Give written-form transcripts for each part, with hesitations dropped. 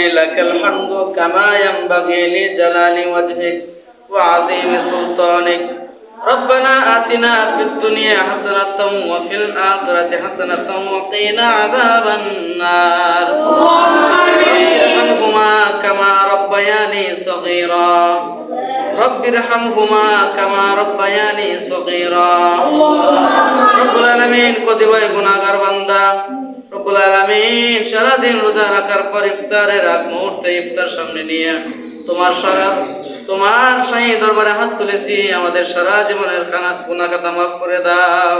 لك الحمد كما ينبغي لجلال وجهك وعظيم سلطانك ربنا آتنا في الدنيا حسنة وفي الآخرة حسنة وقنا عذاب النار رب ارحمهما كما ربياني صغيرا رب ارحمهما كما ربياني صغيرا رب العالمين কতিপয় গুনাহগার বান্দা রব্বুল আলামিন সারা দিন রোজা রাখার পর ইফতারের আগ মুহূর্তে ইফতার সামনে নিয়ে তোমার শাহী দরবারে হাত তুলেছি আমাদের সারা জীবনের গুনাহ খাতা মাফ করে দাও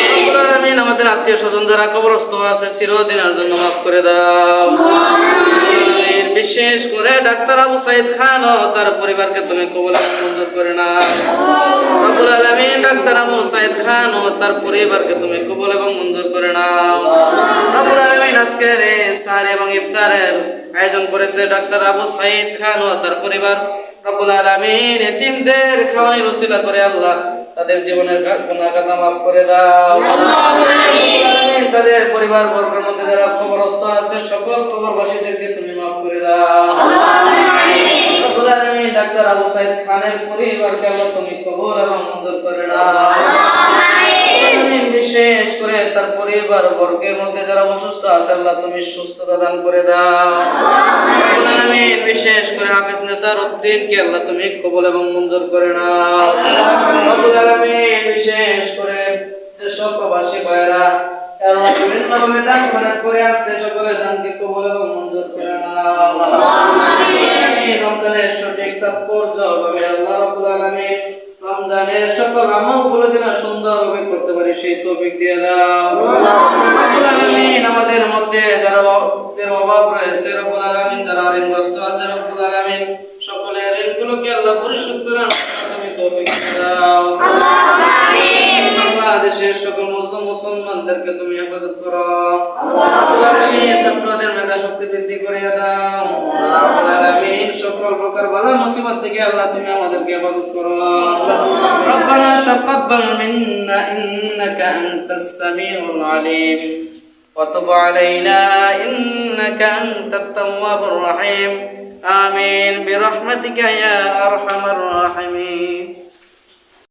রব্বুল আলামিন আমাদের আত্মীয় স্বজন যারা কবরস্থ আছে চিরদিনের জন্য মাফ করে দাও বিশেষ করে ডাক্তার আবু সাইদ খান ও তার পরিবারকে তুমি কবুল এবং মঞ্জুর করে নাও রব্বুল আলামিন ডাক্তার আবু সাইদ খান ও তার পরিবারকে তুমি কবুল এবং মঞ্জুর করে নাও রব্বুল আলামিন আজকের এই সাহার এবং ইফতারের আয়োজন করেছে ডাক্তার আবু সাইদ খান ও তার পরিবার রব্বুল আলামিন এতিমদের খাওয়ানোর উসিলা করে আল্লাহ তাদের জীবনের গুনাহ খাতা মাফ করে দাও আমিন তাদের পরিবার বর্গের মধ্যে যারা কবরস্থ আছে সকল কবরবাসীদেরকে তুমি মাফ করে দাও আমিন রব্বুল আলামিন ডাক্তার আবু সাইদ খানের পরিবারকে আল্লাহ তুমি কবুল এবং মঞ্জুর করে নাও আমিন বিশেষ করে তার পরিবার বর্গের মধ্যে যারা অসুস্থ আছে আল্লাহ তুমি সুস্থতা দান করে দাও রব্বুল আলামিন বিশেষ করে হাফেজ নেসার উদ্দিনকে আল্লাহ তুমি কবুল এবং মঞ্জুর করে নাও রব্বুল আলামিন বিশেষ করে যেসব প্রবাসী ভাইরা আল্লাহ বিভিন্নভাবে দান করে আসছে সকলের দানকে কবুল এবং মঞ্জুর করে নাও আমিন রমজানের সঠিক তাৎপর্যভাবে আল্লাহ রব্বুল আলামিন রমজানের সকল আমলগুলো যেন সুন্দরভাবে করতে পারি সেই তৌফিক দিয়ে দাও রব্বুল আলামিন আমাদের মধ্যে যারা অভাব রয়েছে রব্বুল আলামিন যারা ঋণগ্রস্ত আছে রব্বুল আলামিন সকলের ঋণগুলোকে আল্লাহ পরিশোধ করে তুমি তৌফিক দিয়ে দাও আমিন বাংলাদেশের সকল মুসলিম মুসলমানদেরকে তুমি হেফাজত করো রব্বুল আলামিন ছাত্রদের মেধা শক্তি বৃদ্ধি করে দাও রব্বুল আলামিন সকল প্রকার বালা মুসিবত থেকে আল্লাহ তুমি আমাদেরকে হেফাজত করো ربنا تقبل منا إنك أنت السميع العليم وتب علينا إنك أنت التواب الرحيم آمين برحمتك يا أرحم الراحمين